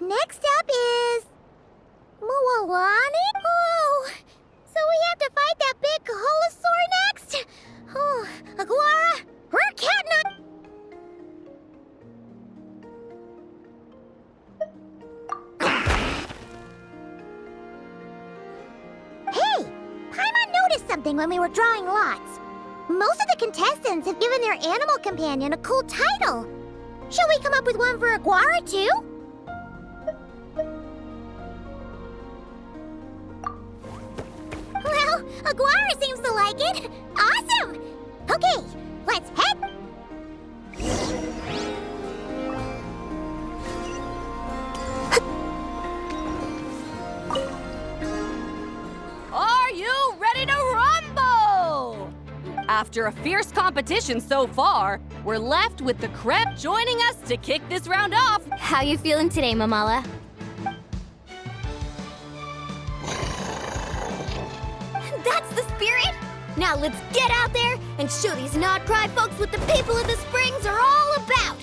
Next up is... Muawani? Oh, so we have to fight that big Kaholosaur next? Oh, Aguara, her cat not... Hey, Paimon noticed something when we were drawing lots. Most of the contestants have given their animal companion a cool title. Shall we come up with one for Aguara, too? Well, Aguara seems to like it. Awesome! Okay, let's head... Are you ready to rumble? After a fierce competition so far, we're left with the crep joining us to kick this round off. How you feeling today, Mamala? That's the spirit! Now let's get out there and show these not-cry folks what the people of the Springs are all about!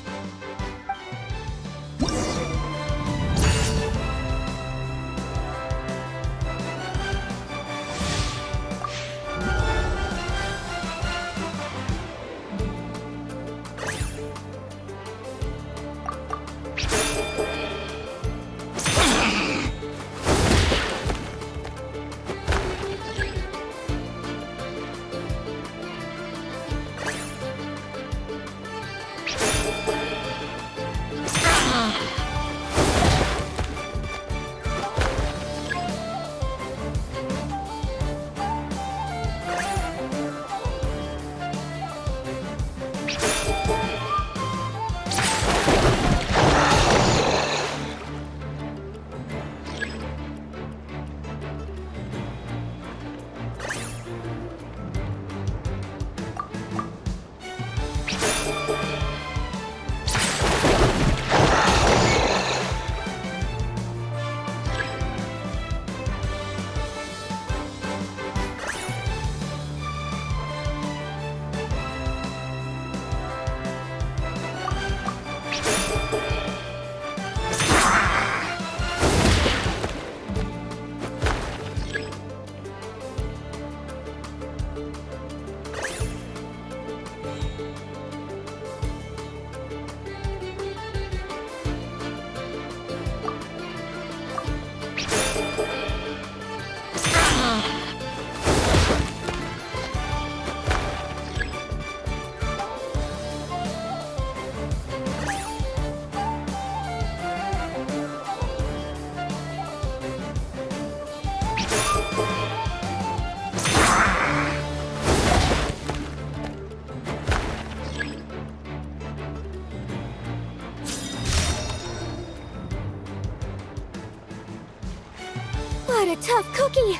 What a tough cookie!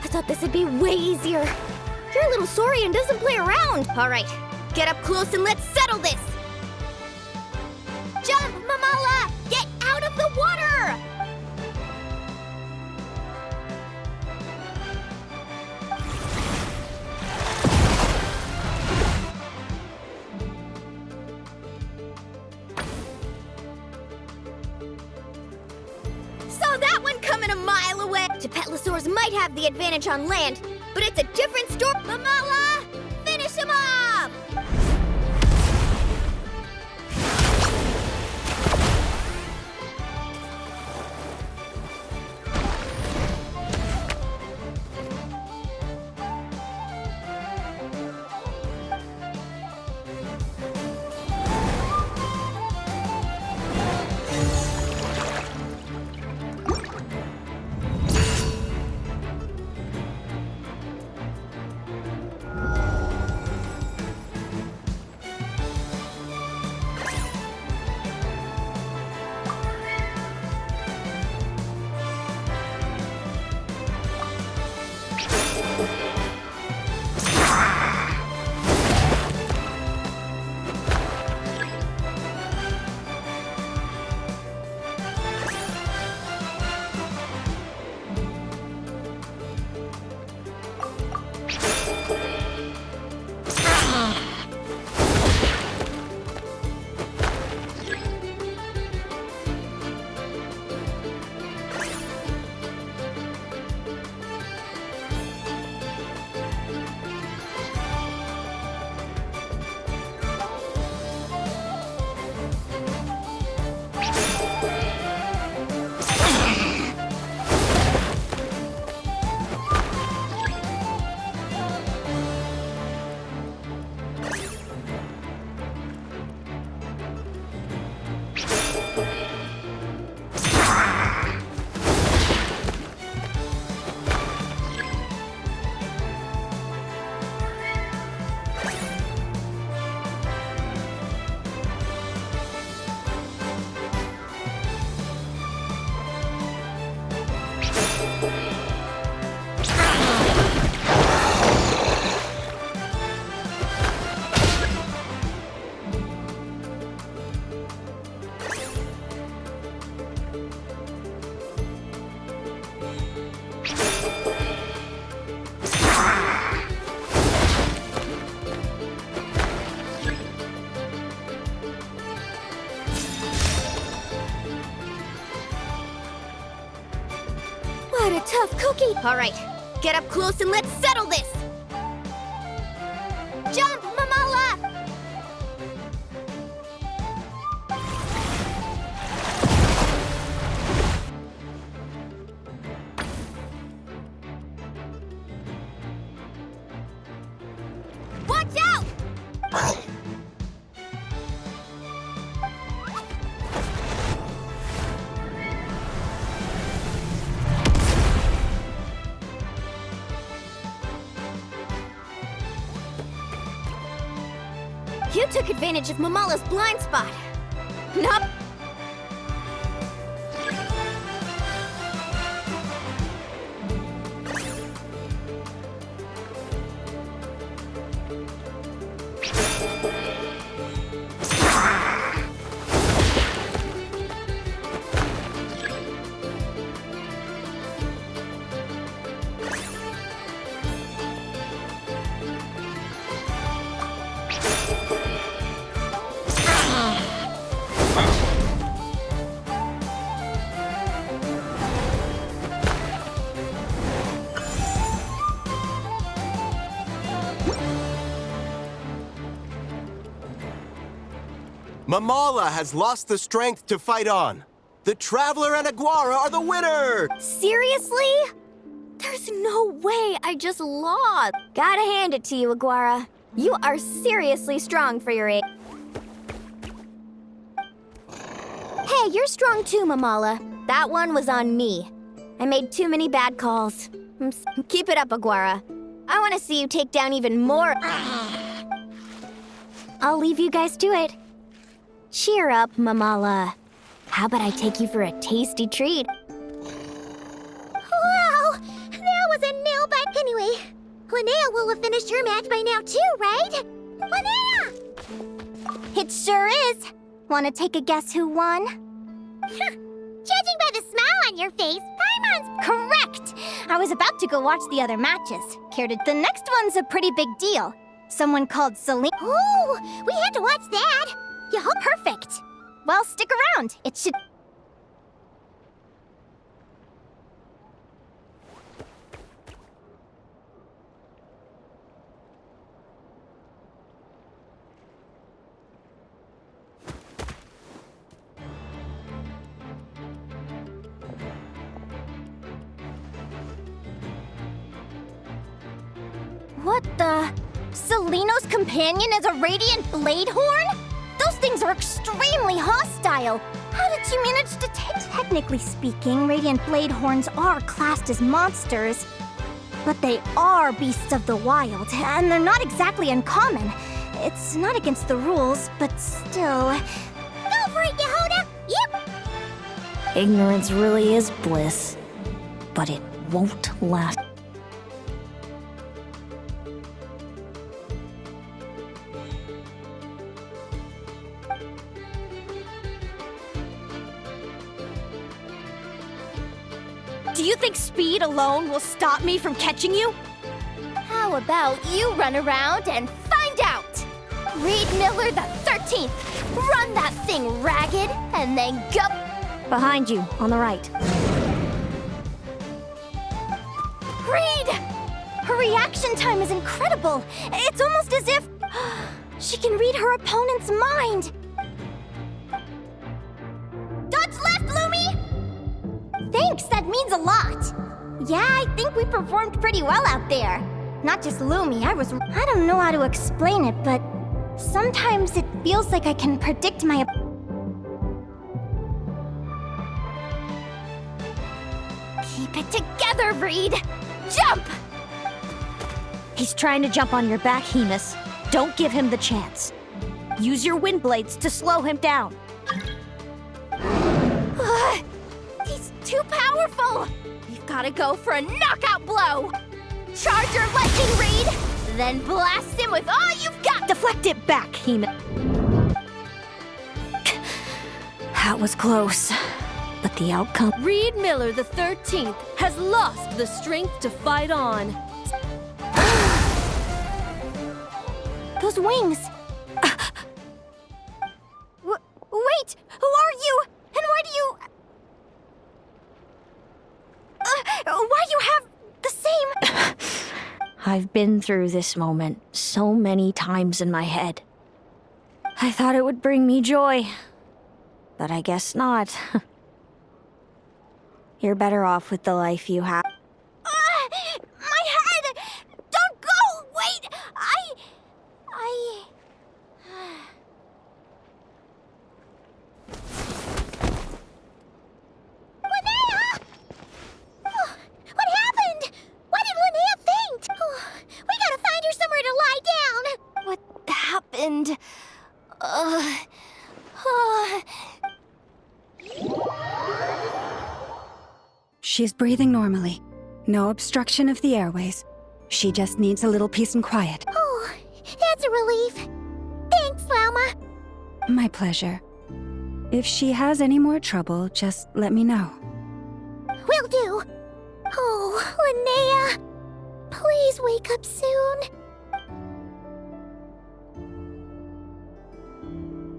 I thought this would be way easier. Your little Saurian doesn't play around. All right, get up close and let's settle this. Jump, Mamala! Get out of the water! Saw that one coming a mile away. Gepetlosaurs might have the advantage on land, but it's a different story. Mamala, finish him off! What a tough cookie! All right, get up close and let's settle this! Jump, Mamala! Watch out! You took advantage of Mamala's blind spot. Nope. Mamala has lost the strength to fight on. The Traveler and Aguara are the winner! Seriously? There's no way I just lost. Gotta hand it to you, Aguara. You are seriously strong for your age. Hey, you're strong too, Mamala. That one was on me. I made too many bad calls. Keep it up, Aguara. I want to see you take down even more. I'll leave you guys to it. Cheer up, Mamala. How about I take you for a tasty treat? Wow, that was a nail bite. Anyway, Linnea will have finished her match by now too, right? Linnea! It sure is. Want to take a guess who won? Judging by the smile on your face, Paimon's Correct! I was about to go watch the other matches. The next one's a pretty big deal. Someone called Celine. Ooh, we had to watch that. You hope perfect. Well, stick around. It should. What the? Seleno's companion is a radiant blade horn? Those things are extremely hostile. How did you manage to take? Technically speaking, radiant blade horns are classed as monsters. But they are beasts of the wild, and they're not exactly uncommon. It's not against the rules, but still. Go for it, Yehoda! Yep! Ignorance really is bliss, but it won't last. Do you think speed alone will stop me from catching you? How about you run around and find out? Reed Miller the 13th. Run that thing ragged, and then go. Behind you, on the right. Reed! Her reaction time is incredible. It's almost as if she can read her opponent's mind. Dodge left, Lumi! Thanks, that means a lot. Yeah, I think we performed pretty well out there. Not just Lumi, I don't know how to explain it, but sometimes it feels like I can predict my... Keep it together, Reed! Jump! He's trying to jump on your back, Hemus. Don't give him the chance. Use your wind blades to slow him down. He's too powerful! We've gotta go for a knockout blow! Charge your lightning, Reed! Then blast him with all you've got! Deflect it back, Hemus. That was close, but the outcome... Reed Miller the 13th has lost the strength to fight on. Those wings! Wait! Who are you? And why do you... I've been through this moment so many times in my head. I thought it would bring me joy, but I guess not. You're better off with the life you have. My head! Don't go! Wait! Linnea! Oh, what happened? Why did Linnea faint? Oh, we gotta find her somewhere to lie down. What happened? She's breathing normally. No obstruction of the airways. She just needs a little peace and quiet. Oh, that's a relief. Thanks, Lauma. My pleasure. If she has any more trouble, just let me know. Will do. Oh, Linnea. Please wake up soon.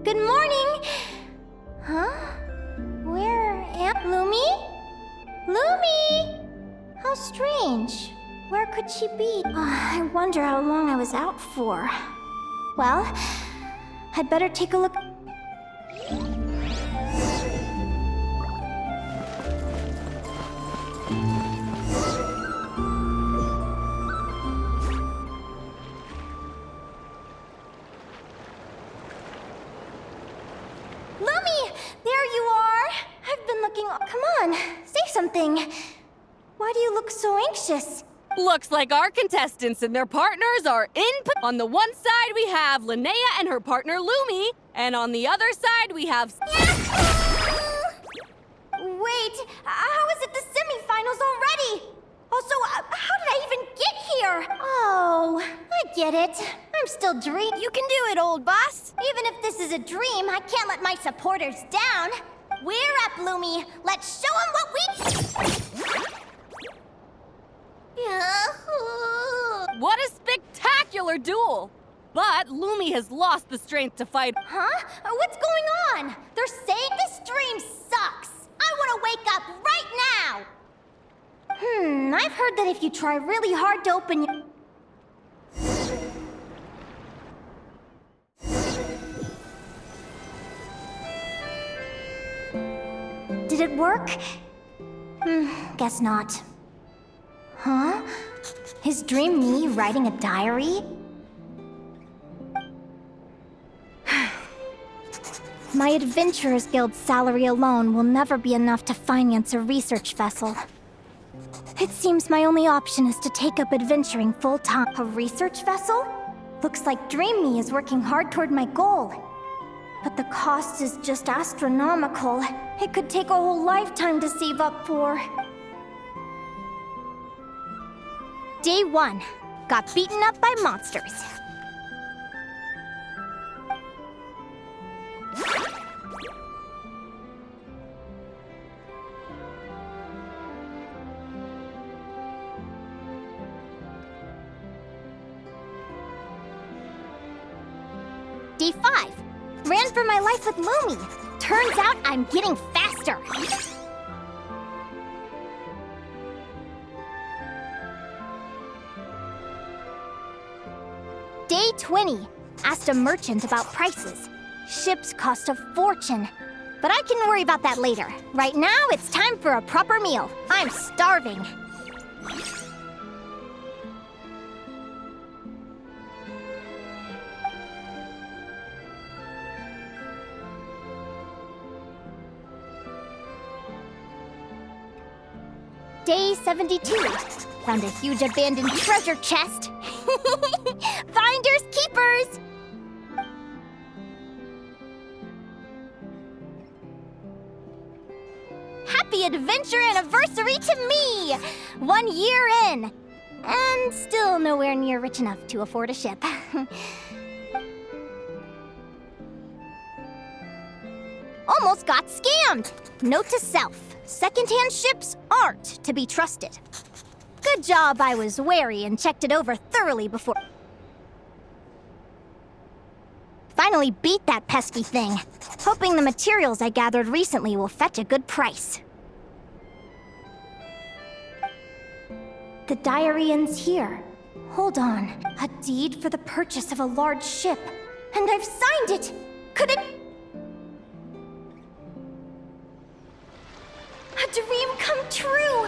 Good morning! Huh? Where am Lumi? Lumi! How strange. Where could she be? I wonder how long I was out for. Well, I'd better take a look. Lumi! There you are! I've been looking. Come on, say something. Why do you look so anxious? Looks like our contestants and their partners are in. On the one side, we have Linnea and her partner Lumi, and on the other side, we have. Wait, how is it the semifinals already? Also, how did I even get here? Oh, I get it. I'm still dreaming. You can do it, old boss. Even if this is a dream, I can't let my supporters down. We're up, Lumi. Let's show them what we... What a spectacular duel! But Lumi has lost the strength to fight. Huh? What's going on? They're saying this dream sucks. I want to wake up right now. I've heard that if you try really hard to open your... Did it work? Guess not. Huh? Is Dream me writing a diary? My Adventurers Guild salary alone will never be enough to finance a research vessel. It seems my only option is to take up adventuring full-time. A research vessel? Looks like Dream Me is working hard toward my goal. But the cost is just astronomical. It could take a whole lifetime to save up for. Day 1. Got beaten up by monsters. Day 5. Ran for my life with Lumi. Turns out I'm getting faster. Day 20. Asked a merchant about prices. Ships cost a fortune. But I can worry about that later. Right now, it's time for a proper meal. I'm starving. Day 72. Found a huge abandoned treasure chest. Finders keepers! Happy adventure anniversary to me! 1 year in. And still nowhere near rich enough to afford a ship. Almost got scammed! Note to self. Secondhand ships aren't to be trusted. Good job I was wary and checked it over thoroughly before. Finally beat that pesky thing. Hoping the materials I gathered recently will fetch a good price. The diary ends here. Hold on. A deed for the purchase of a large ship. And I've signed it! Could it... A dream come true!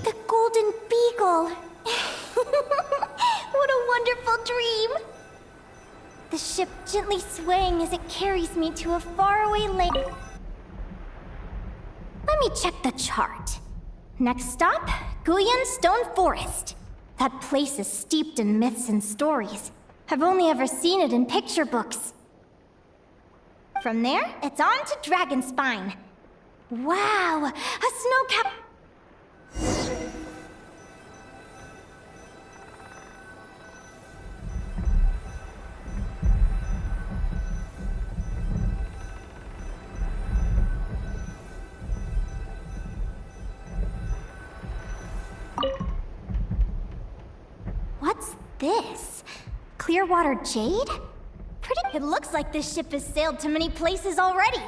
The Golden Beagle! What a wonderful dream! The ship gently swaying as it carries me to a faraway lake. Let me check the chart. Next stop, Guyan Stone Forest. That place is steeped in myths and stories. I've only ever seen it in picture books. From there, it's on to Dragonspine. Wow, a snow-capped... What's this? Clearwater Jade? Pretty. It looks like this ship has sailed to many places already.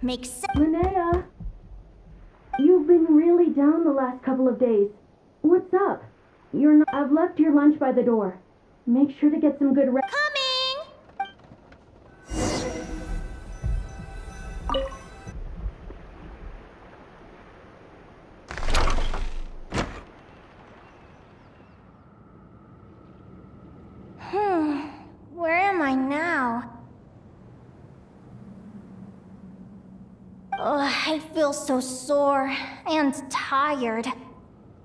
Makes sense. Linnea, you've been really down the last couple of days. What's up? You're not. I've left your lunch by the door. Make sure to get some good rest. Coming! Where am I now? I feel so sore and tired.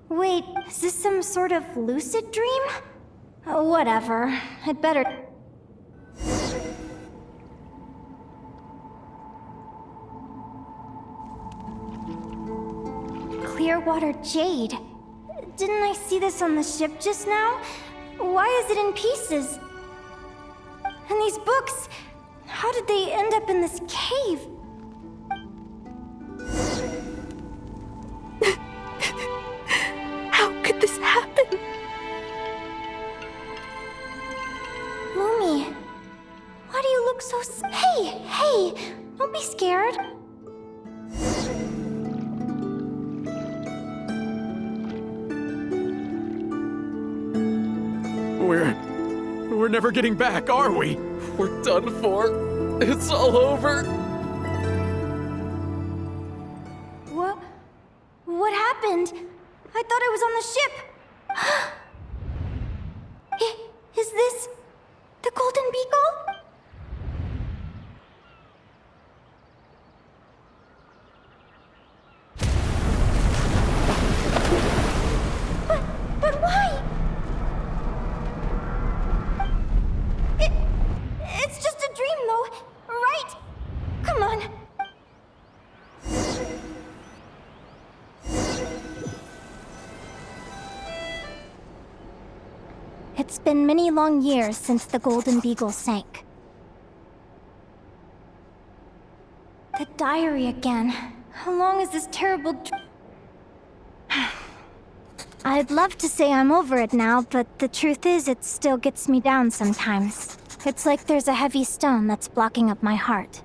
Wait, is this some sort of lucid dream? Whatever. I'd better... Clearwater Jade. Didn't I see this on the ship just now? Why is it in pieces? And these books, how did they end up in this cave? How could this happen? Lumi, why do you look so Hey! Don't be scared. We're never getting back, are we? We're done for. It's all over. What happened? I thought I was on the ship. Is this the Golden Beagle? But why? It's just a dream, though, right? Come on. It's been many long years since the Golden Beagle sank. The diary again. How long is this terrible I'd love to say I'm over it now, but the truth is it still gets me down sometimes. It's like there's a heavy stone that's blocking up my heart.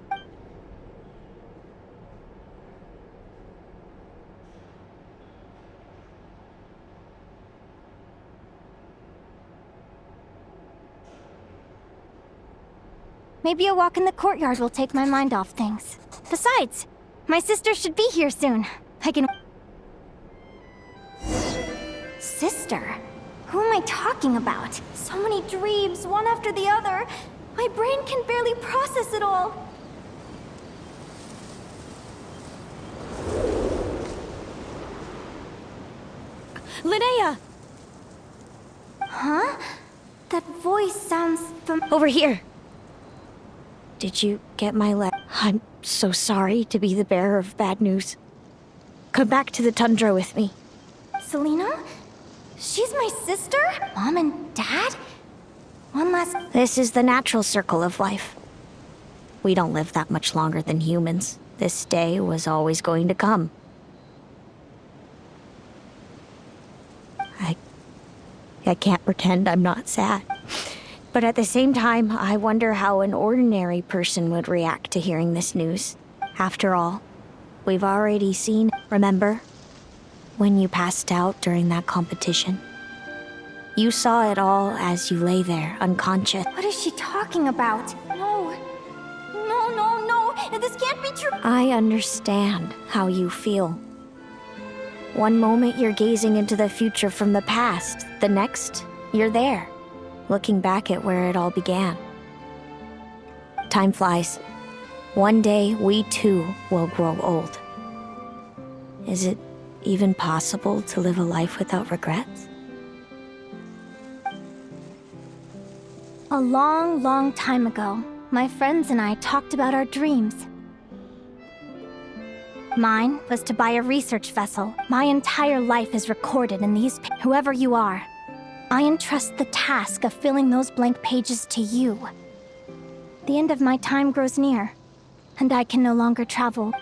Maybe a walk in the courtyard will take my mind off things. Besides, my sister should be here soon. I can... Sister? Who am I talking about? So many dreams, one after the other. My brain can barely process it all. Linnea! Huh? That voice sounds Over here! Did you get my letter? I'm so sorry to be the bearer of bad news. Come back to the tundra with me. Selena? She's my sister? Mom and Dad? One last... This is the natural circle of life. We don't live that much longer than humans. This day was always going to come. I can't pretend I'm not sad. But at the same time, I wonder how an ordinary person would react to hearing this news. After all, we've already seen. Remember? When you passed out during that competition? You saw it all as you lay there, unconscious. What is she talking about? No. No, no, no. This can't be true. I understand how you feel. One moment you're gazing into the future from the past. The next, you're there, looking back at where it all began. Time flies. One day, we too will grow old. Is it even possible to live a life without regrets? A long, long time ago, my friends and I talked about our dreams. Mine was to buy a research vessel. My entire life is recorded in these whoever you are. I entrust the task of filling those blank pages to you. The end of my time grows near, and I can no longer travel.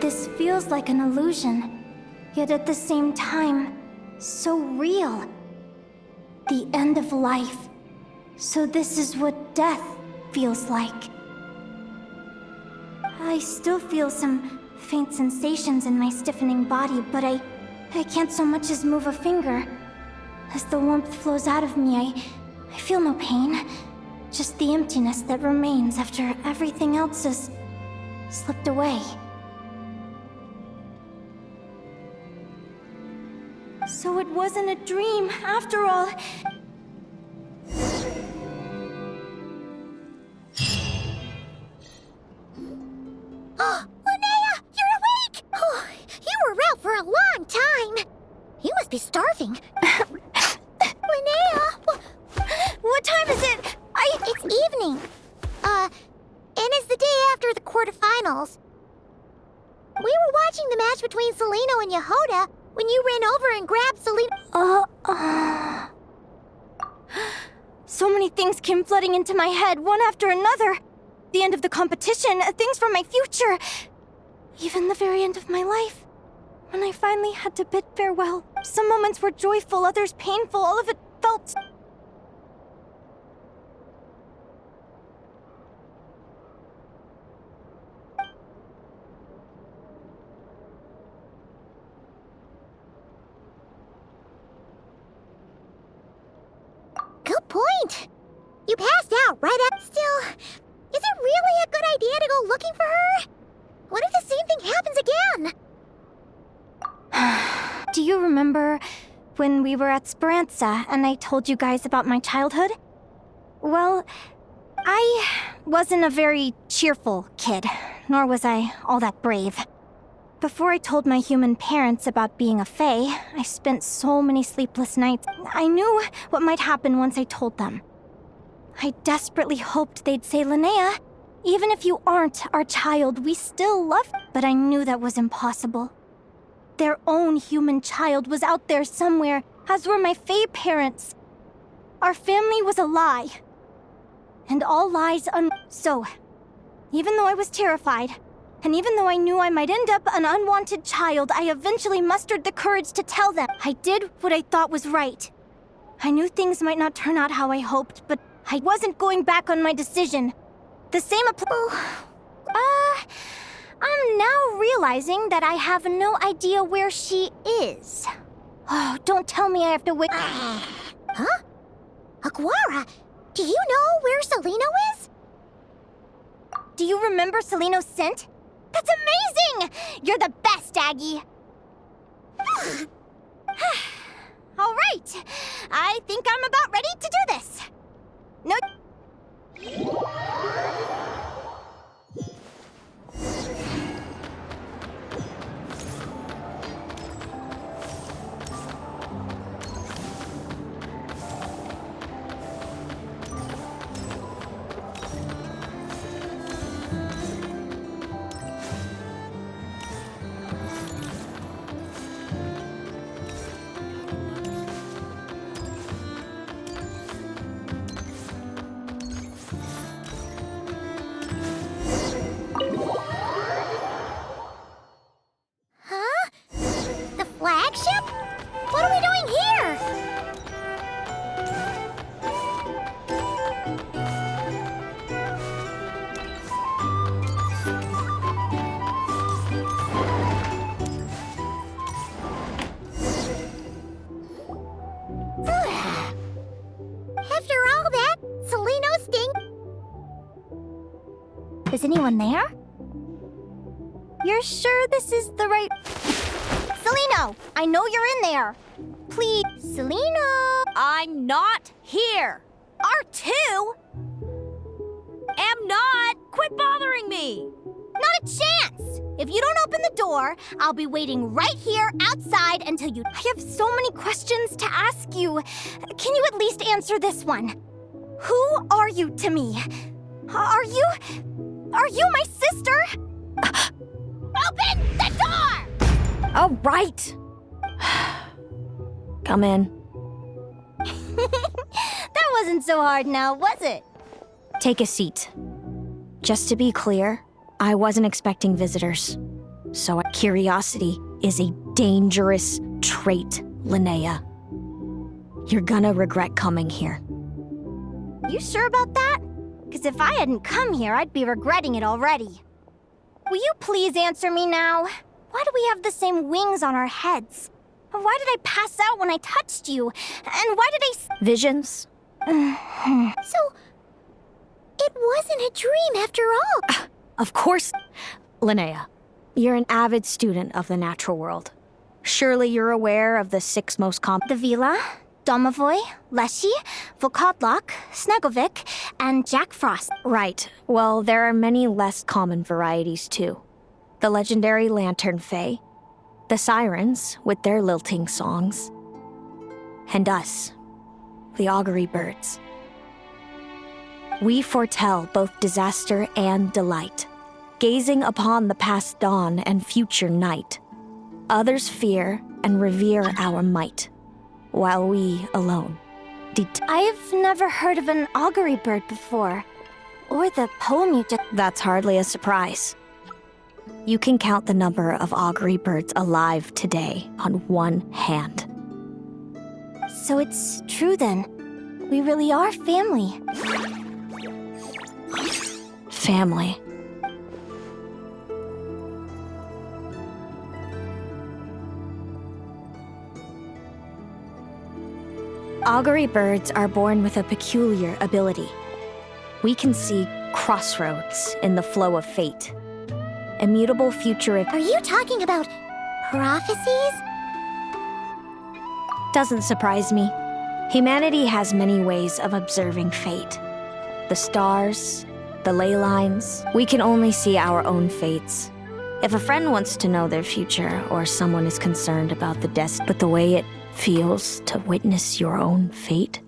This feels like an illusion, yet at the same time, so real. The end of life. So this is what death feels like. I still feel some faint sensations in my stiffening body, but I can't so much as move a finger. As the warmth flows out of me, I feel no pain. Just the emptiness that remains after everything else has slipped away. So it wasn't a dream, after all. Oh, Linnea, you're awake! Oh, you were out for a long time. You must be starving. Linnea! What time is it? It's evening. And it's the day after the quarterfinals. We were watching the match between Celino and Yehuda when you ran over and grabbed Celino. So many things came flooding into my head, one after another. The end of the competition, things from my future. Even the very end of my life. When I finally had to bid farewell. Some moments were joyful, others painful. All of it felt... Good point. You passed out right at... Still, is it really a good idea to go looking for her? What if the same thing happens again? Do you remember when we were at Speranza and I told you guys about my childhood? Well, I wasn't a very cheerful kid, nor was I all that brave. Before I told my human parents about being a fae, I spent so many sleepless nights. I knew what might happen once I told them. I desperately hoped they'd say, Linnea, even if you aren't our child, we still love you. But I knew that was impossible. Their own human child was out there somewhere, as were my fae parents. Our family was a lie. And all lies So, even though I was terrified, and even though I knew I might end up an unwanted child, I eventually mustered the courage to tell them. I did what I thought was right. I knew things might not turn out how I hoped, but I wasn't going back on my decision. The same I'm now realizing that I have no idea where she is. Oh, don't tell me I have to wait. Huh? Aguara, do you know where Celino is? Do you remember Celino's scent? That's amazing! You're the best, Aggie! All right, I think I'm about ready to do this. No... Is anyone there? You're sure this is the right... Selino! I know you're in there! Please, Selino! I'm not here. R2? Am not. Quit bothering me. Not a chance! If you don't open the door, I'll be waiting right here outside until you... I have so many questions to ask you. Can you at least answer this one? Who are you to me? Are you my sister? Open the door! All right. Come in. That wasn't so hard now, was it? Take a seat. Just to be clear, I wasn't expecting visitors. So curiosity is a dangerous trait, Linnea. You're gonna regret coming here. You sure about that? Because if I hadn't come here, I'd be regretting it already. Will you please answer me now? Why do we have the same wings on our heads? Why did I pass out when I touched you? And why did Visions? So, it wasn't a dream after all. Of course. Linnea, you're an avid student of the natural world. Surely you're aware of the 6 most common... The Vila, Domovoy, Leshy, Volkodlok, Snegovic, and Jack Frost. Right. Well, there are many less common varieties, too. The legendary Lantern Fae, the Sirens with their lilting songs, and us, the Augury Birds. We foretell both disaster and delight, gazing upon the past dawn and future night. Others fear and revere our might, while we alone. I've never heard of an augury bird before, or the poem you just... That's hardly a surprise. You can count the number of augury birds alive today on one hand. So it's true then. We really are family. Family. Augury birds are born with a peculiar ability. We can see crossroads in the flow of fate. Immutable future... Are you talking about prophecies? Doesn't surprise me. Humanity has many ways of observing fate. The stars, the ley lines. We can only see our own fates. If a friend wants to know their future, or someone is concerned about the destiny, but the way it feels to witness your own fate.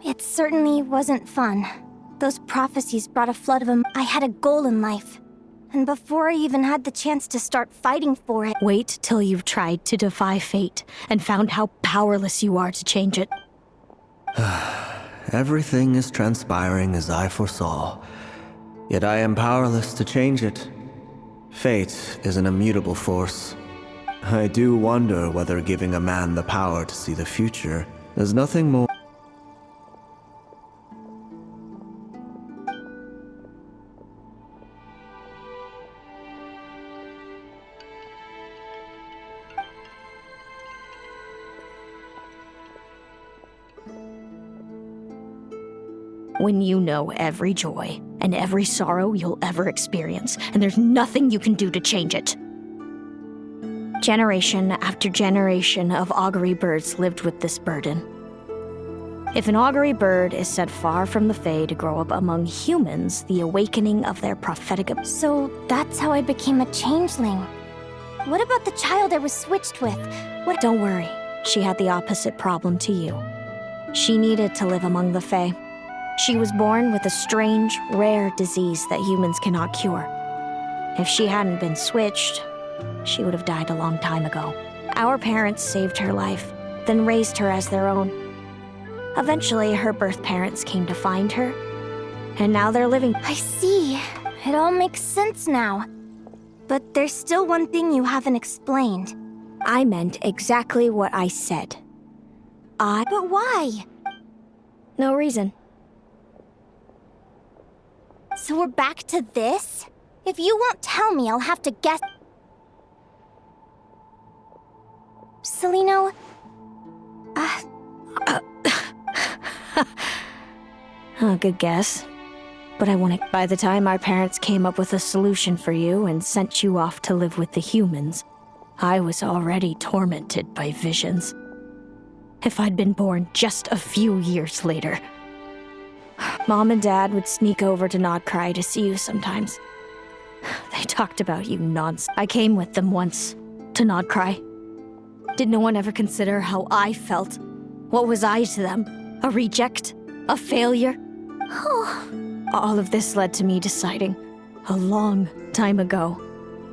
It certainly wasn't fun. Those prophecies brought a flood of I had a goal in life. And before I even had the chance to start fighting for it... Wait till you've tried to defy fate and found how powerless you are to change it. Everything is transpiring as I foresaw, yet I am powerless to change it. Fate is an immutable force. I do wonder whether giving a man the power to see the future is nothing more... When you know every joy and every sorrow you'll ever experience, and there's nothing you can do to change it. Generation after generation of augury birds lived with this burden. If an augury bird is sent far from the Fae to grow up among humans, the awakening of their prophetic... So that's how I became a changeling. What about the child I was switched with? Don't worry, she had the opposite problem to you. She needed to live among the Fae. She was born with a strange, rare disease that humans cannot cure. If she hadn't been switched, she would have died a long time ago. Our parents saved her life, then raised her as their own. Eventually, her birth parents came to find her, and now they're living... I see. It all makes sense now. But there's still one thing you haven't explained. I meant exactly what I said. But why? No reason. So we're back to this? If you won't tell me, I'll have to guess... Selino... Good guess. But I want to. By the time our parents came up with a solution for you and sent you off to live with the humans, I was already tormented by visions. If I'd been born just a few years later. Mom and Dad would sneak over to Nodcry to see you sometimes. They talked about you nonsense. I came with them once to Nodcry. Did no one ever consider how I felt? What was I to them? A reject? A failure? All of this led to me deciding, a long time ago,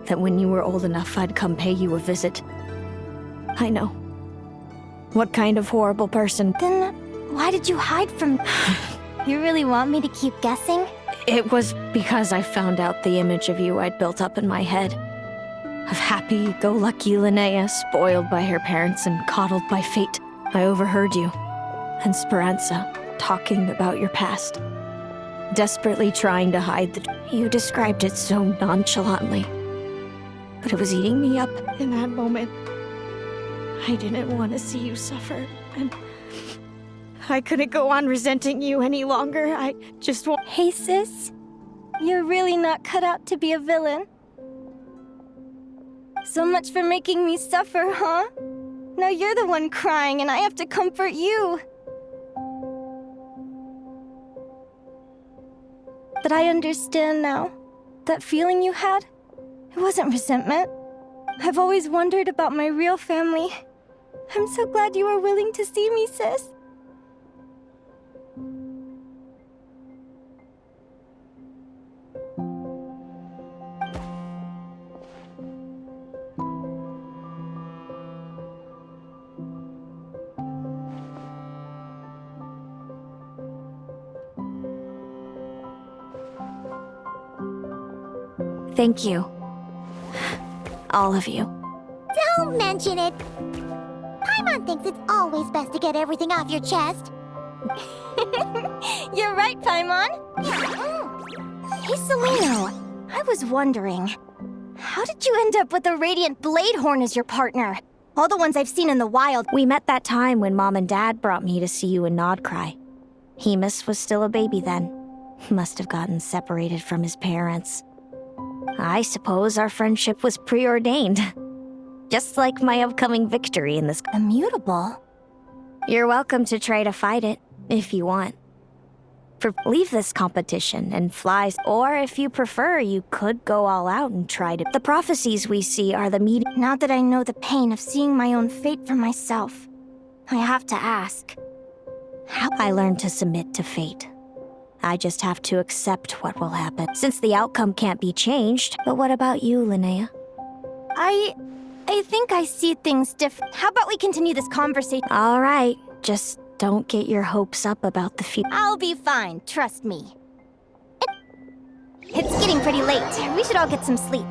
that when you were old enough, I'd come pay you a visit. I know. What kind of horrible person? Then why did you hide from... You really want me to keep guessing? It was because I found out the image of you I'd built up in my head. Of happy-go-lucky Linnea, spoiled by her parents and coddled by fate. I overheard you and Speranza talking about your past. Desperately trying to hide the... You described it so nonchalantly. But it was eating me up in that moment. I didn't want to see you suffer, and I couldn't go on resenting you any longer. I just want... Hey, sis. You're really not cut out to be a villain. So much for making me suffer, huh? Now you're the one crying and I have to comfort you. But I understand now. That feeling you had, it wasn't resentment. I've always wondered about my real family. I'm so glad you were willing to see me, sis. Thank you. All of you. Don't mention it. Paimon thinks it's always best to get everything off your chest. You're right, Paimon. Hey, Seleno. I was wondering, how did you end up with a Radiant Bladehorn as your partner? All the ones I've seen in the wild. We met that time when Mom and Dad brought me to see you in Nodcry. Hemus was still a baby then. Must have gotten separated from his parents. I suppose our friendship was preordained. Just like my upcoming victory in this... Immutable? You're welcome to try to fight it, if you want. Leave this competition and fly, or if you prefer, you could go all out and try to... The prophecies we see are the meeting... Now that I know the pain of seeing my own fate for myself, I have to ask. How I learned to submit to fate. I just have to accept what will happen, since the outcome can't be changed. But what about you, Linnea? I think I see things different. How about we continue this conversation? All right, just don't get your hopes up about the future. I'll be fine, trust me. It's getting pretty late. We should all get some sleep.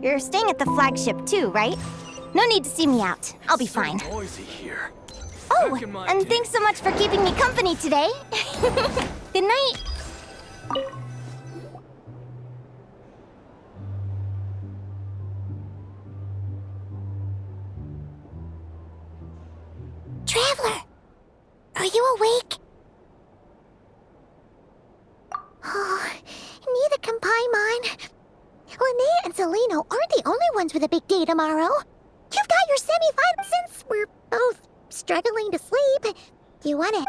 You're staying at the flagship too, right? No need to see me out. I'll be fine. Noisy here. Oh, and thanks so much for keeping me company today. Good night. Traveler, are you awake? Oh, neither can Paimon. Linnea and Seleno aren't the only ones with a big day tomorrow. You've got your semi-final since we're both struggling to sleep. Do you want it?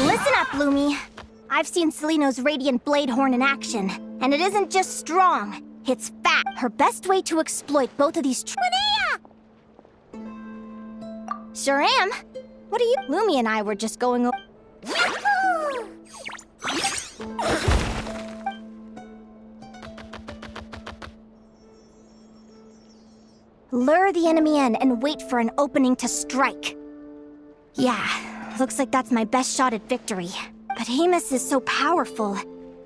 Listen up, Lumi. I've seen Seleno's Radiant Bladehorn in action, and it isn't just strong. It's fat. Her best way to exploit both of these... Linnea! Sure am. What are you... Lumi and I were just going over... Lure the enemy in and wait for an opening to strike. Yeah, looks like that's my best shot at victory. But Hemus is so powerful.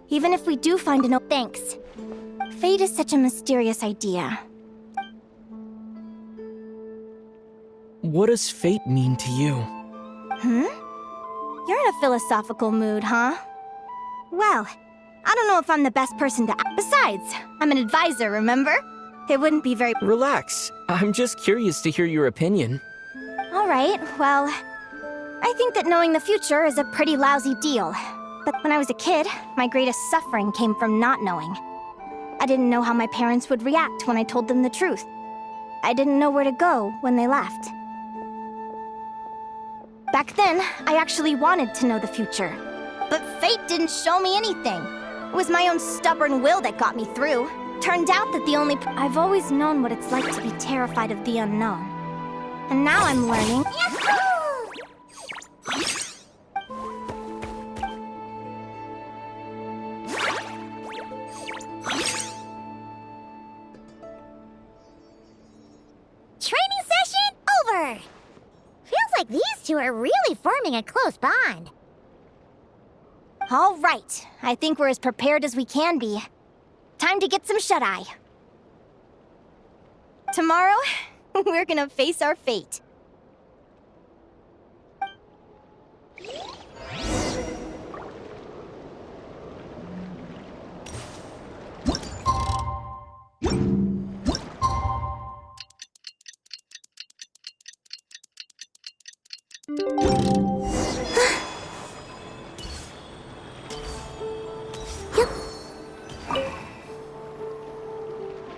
Even if we do find an... Thanks. Fate is such a mysterious idea. What does fate mean to you? You're in a philosophical mood, huh? Well, I don't know if I'm the best person to... Besides, I'm an advisor, remember? It wouldn't be very... Relax. I'm just curious to hear your opinion. All right, well, I think that knowing the future is a pretty lousy deal. But when I was a kid, my greatest suffering came from not knowing. I didn't know how my parents would react when I told them the truth. I didn't know where to go when they left. Back then, I actually wanted to know the future. But fate didn't show me anything. It was my own stubborn will that got me through. Turned out that the only... I've always known what it's like to be terrified of the unknown. And now I'm learning... Training session over! Feels like these two are really forming a close bond. All right, I think we're as prepared as we can be. Time to get some shut-eye. Tomorrow, we're gonna face our fate.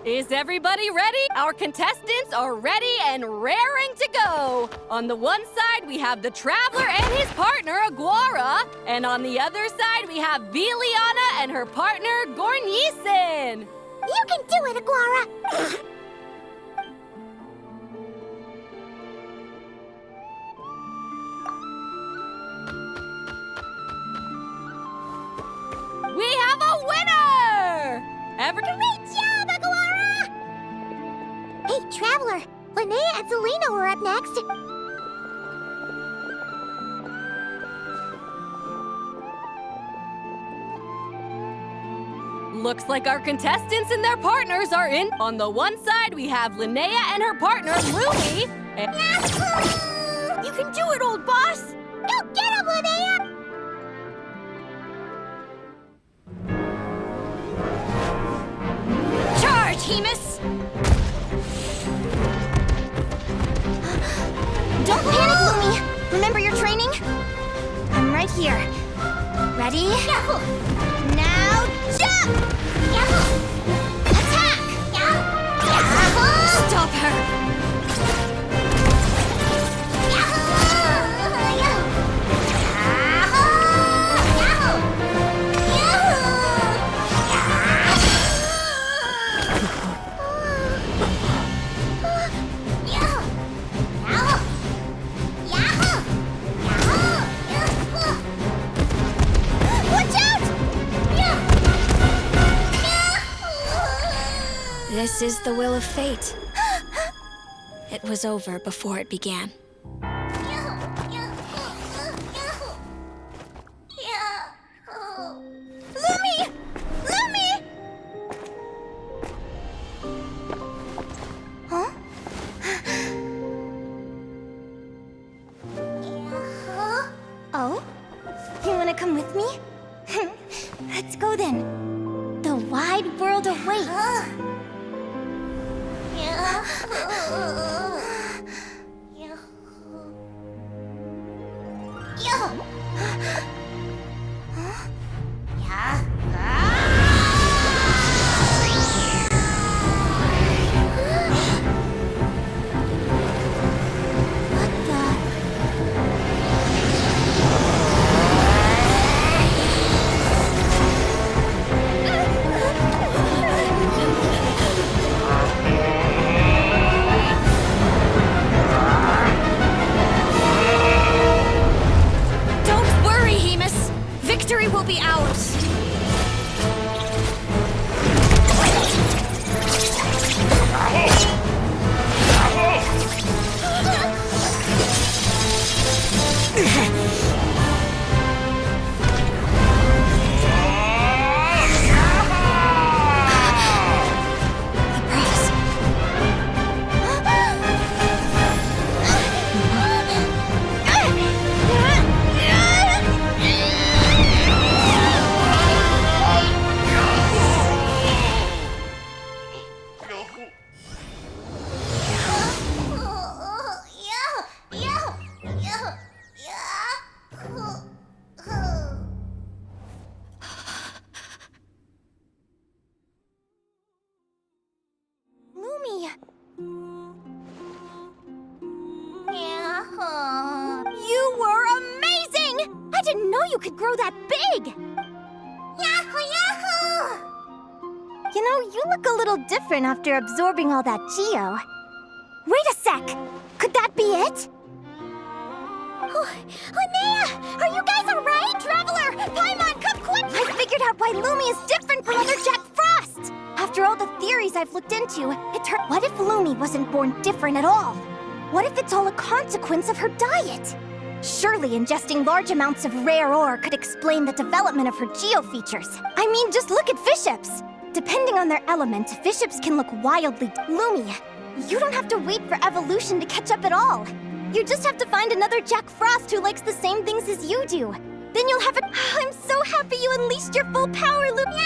Is everybody ready? Our contestants are ready and raring to go. On the one side, we have the Traveler and his partner, Aguara. And on the other side, we have Viliana and her partner, Gornisen. You can do it, Aguara! We have a winner! Great job, Aguara! Hey, Traveler, Linnea and Selena are up next. Looks like our contestants and their partners are in. On the one side, we have Linnea and her partner, Lumi. And You can do it, old boss! Go get him, Linnea! Charge, Hemus! Don't panic, Lumi! Remember your training? I'm right here. Ready? Now jump! Attack! Stop her! This is the will of fate. It was over before it began. Lumi! Lumi! Huh? Oh? You wanna come with me? Let's go then. The wide world awaits. didn't know you could grow that big! Yahoo, yahoo! You know, you look a little different after absorbing all that Geo. Wait a sec! Could that be it? Linnea! Are you guys alright? Traveler! Paimon, come quick! I figured out why Lumi is different from other Jack Frost! After all the theories I've looked into, what if Lumi wasn't born different at all? What if it's all a consequence of her diet? Surely ingesting large amounts of rare ore could explain the development of her geo features. I mean, just look at fiships! Depending on their element, fiships can look wildly... Lumi, you don't have to wait for evolution to catch up at all. You just have to find another Jack Frost who likes the same things as you do. Then you'll have it. I'm so happy you unleashed your full power, Lumi.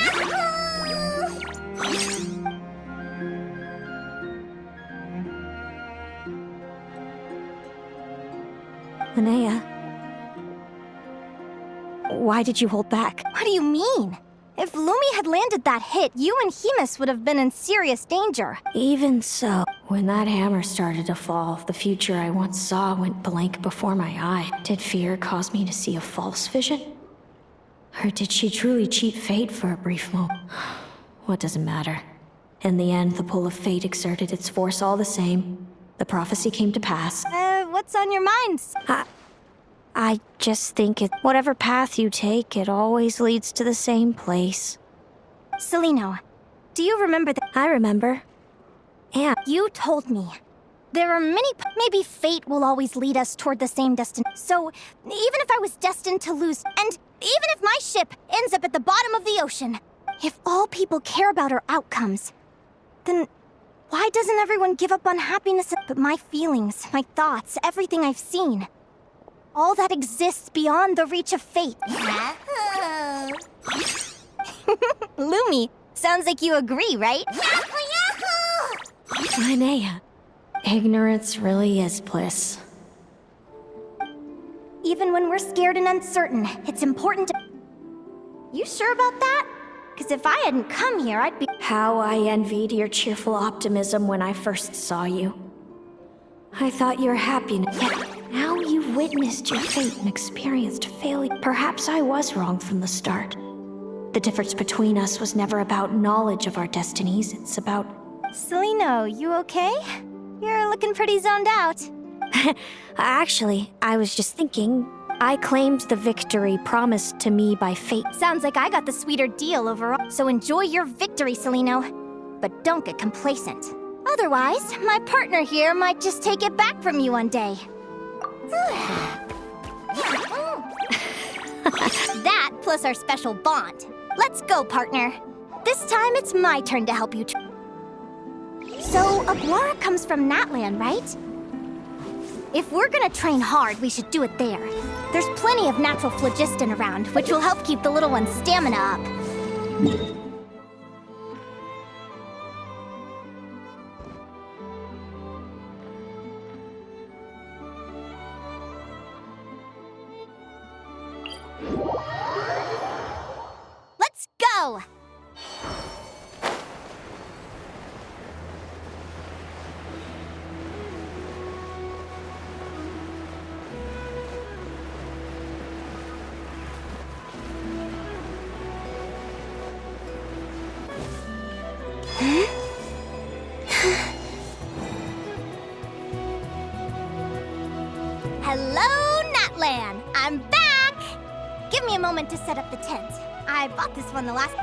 Linnea, why did you hold back? What do you mean? If Lumi had landed that hit, you and Hemus would have been in serious danger. Even so, when that hammer started to fall, the future I once saw went blank before my eye. Did fear cause me to see a false vision? Or did she truly cheat fate for a brief moment? What does it matter? In the end, the pull of fate exerted its force all the same. The prophecy came to pass. What's on your minds? I just think whatever path you take, it always leads to the same place. Celino, do you remember that? I remember. And you told me. There are many... Maybe fate will always lead us toward the same destination. So, even if I was destined to lose, and even if my ship ends up at the bottom of the ocean, if all people care about are outcomes, then why doesn't everyone give up on happiness? But my feelings, my thoughts, everything I've seen, all that exists beyond the reach of fate. Lumi, sounds like you agree, right? Linnea, ignorance really is bliss. Even when we're scared and uncertain, it's important to... You sure about that? Because if I hadn't come here, I'd be... How I envied your cheerful optimism when I first saw you. I thought you were happy, yet now you've witnessed your fate and experienced failure. Perhaps I was wrong from the start. The difference between us was never about knowledge of our destinies, it's about... Celino, you okay? You're looking pretty zoned out. Actually, I was just thinking, I claimed the victory promised to me by fate. Sounds like I got the sweeter deal overall. So enjoy your victory, Celino. But don't get complacent. Otherwise, my partner here might just take it back from you one day. That plus our special bond. Let's go, partner. This time it's my turn to help you. So, Aguara comes from Natland, right? If we're gonna train hard, we should do it there. There's plenty of natural phlogiston around, which will help keep the little one's stamina up. Let's go! Hello, Natlan! I'm back! Give me a moment to set up the tent. I bought this one the last...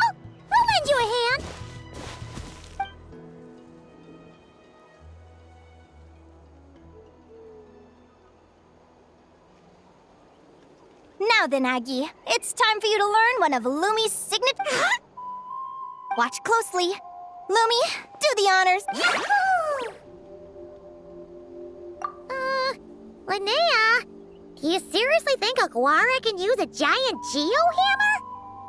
Oh, I'll lend you a hand. Now then, Aggie, it's time for you to learn one of Lumi's signature... Watch closely. Lumi, do the honors. Linnea, do you seriously think Aguara can use a giant geo-hammer?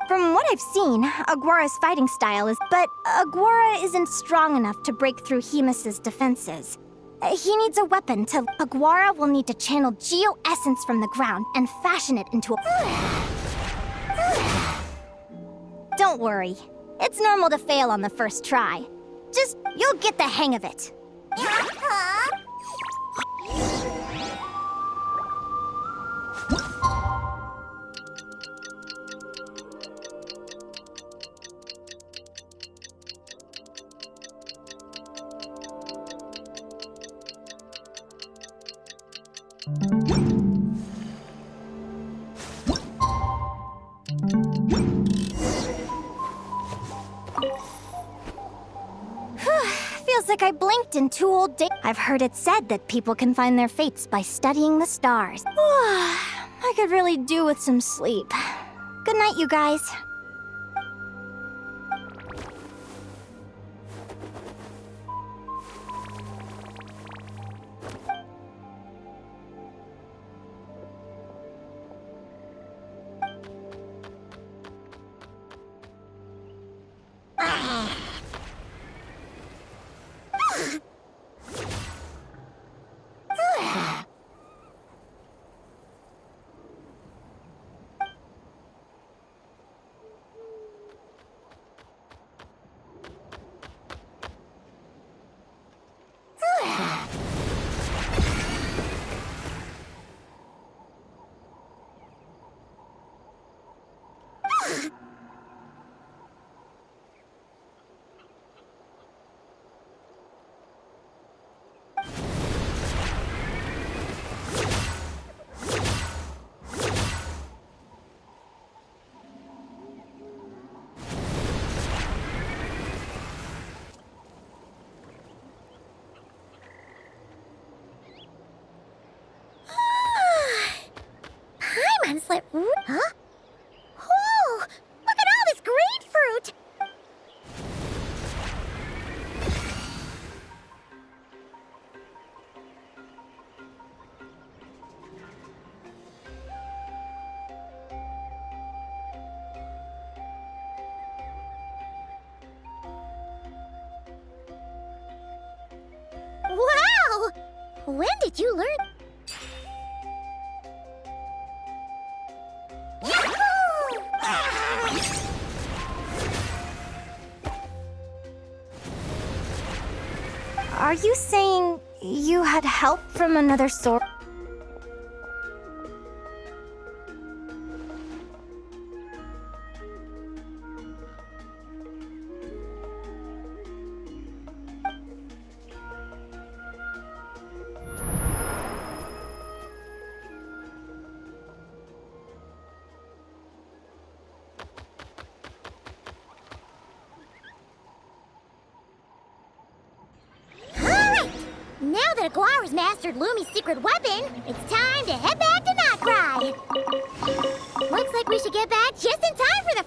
From what I've seen, Aguara's fighting style is... But Aguara isn't strong enough to break through Hemus's defenses. He needs a weapon to... Aguara will need to channel geo essence from the ground and fashion it into a... Don't worry. It's normal to fail on the first try. Just, you'll get the hang of it. Feels like I blinked in 2 whole days. I've heard it said that people can find their fates by studying the stars. I could really do with some sleep. Good night, you guys. Huh? Oh, look at all this grapefruit! Wow! When did you learn? Are you saying you had help from another source? Now that Aguara's mastered Lumi's secret weapon, it's time to head back to Knotcry. Looks like we should get back just in time for the